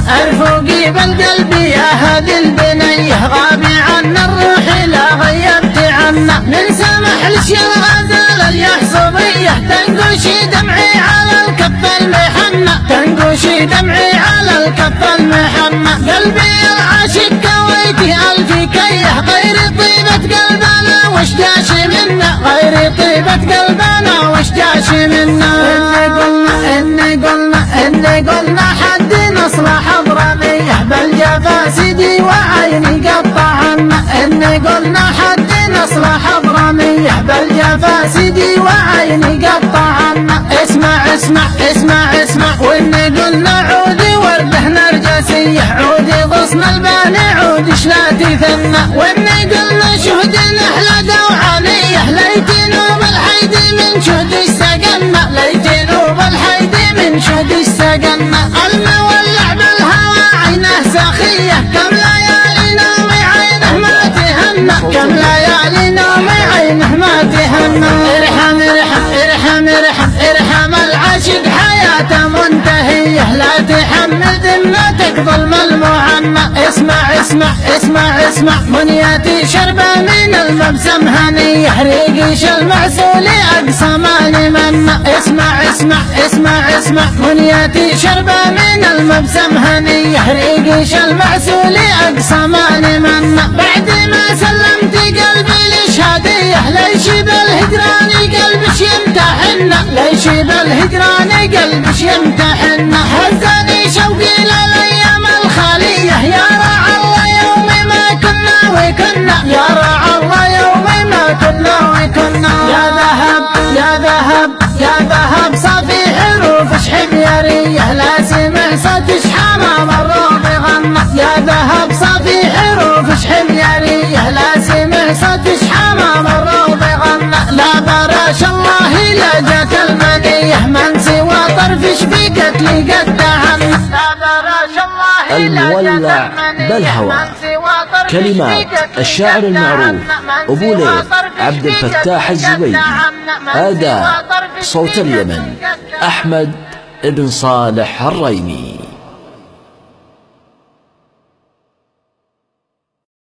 ارفقي بالقلب يا هذه البنية، غابي عنا الروح لا غيبت عنا، ننسى محلش يا الغزال اليحصبية، تنقشي دمعي على الكف المحنة، تنقشي دمعي على الكف المحنة، قلبي العاشق كويتي ألف كيه، غير طيبة قلبنا وش جاشي منا، غير طيبة قلبنا وش جاشي منا. إني قلنا حد نصلح ضرميه، بالجفا سيدي وعيني قطعنا، إني قلنا حد نصلح ضرميه، بالجفا سيدي وعيني قطعنا. اسمع اسمع اسمع اسمع، وإني قلنا عودي ورده نرجسيه، عودي غصن الباني عودي شلاتي ثنا، وإني قلنا شهد نحلة دوعانية، ليتي نوب الحيد من شهد السقنا، ليتي نوب الحيد من شهد السقنا، المولع بالهوى عينه سخية، كم ليالي نومي عينه ما تهنى، كم ليالي نومي عينه ما تهنى. ارحم ارحم ارحم ارحم ارحم العاشق حياته منتهية، لا تحمل ذمتك ظلم المعنى. اسمع اسمع اسمع اسمع، منيتي شربة من المبسم هنية، ريقيش المعسول أقصى ما نمنى. اسمع اسمع اسمع اسمع، منيتي شربة من المبسم هنية، ريقيش المعسول أقصى ما نمنى. بعد ما سلمت قلبي للشهادية، ليش بالهجران قلبش يمتحنا، ليش بالهجران قلبش يمتحنا، هزني شوقي للأيام الخالية، يا رعى الله يومي ما كنا وكنا، يا رعى الله يومي ما كنا وكنا. يا ذهب يا ذهب يا ذهب صافي حروف اشحب يا ريه، لا سمع صوت شحامة مروا بغنى، يا ذهب صافي حروف اشحب يا ريه، لا سمع صوت شحامة مروا بغنى. لا براش الله لا جات المنية، من سوى طرف شبيكت لي قد تهنى، لا براش الله المولع بالهوى. كلمات الشاعر المعروف أبو ليث عبد الفتاح الزبيدي، أداء صوت اليمن أحمد بن صالح الريمي.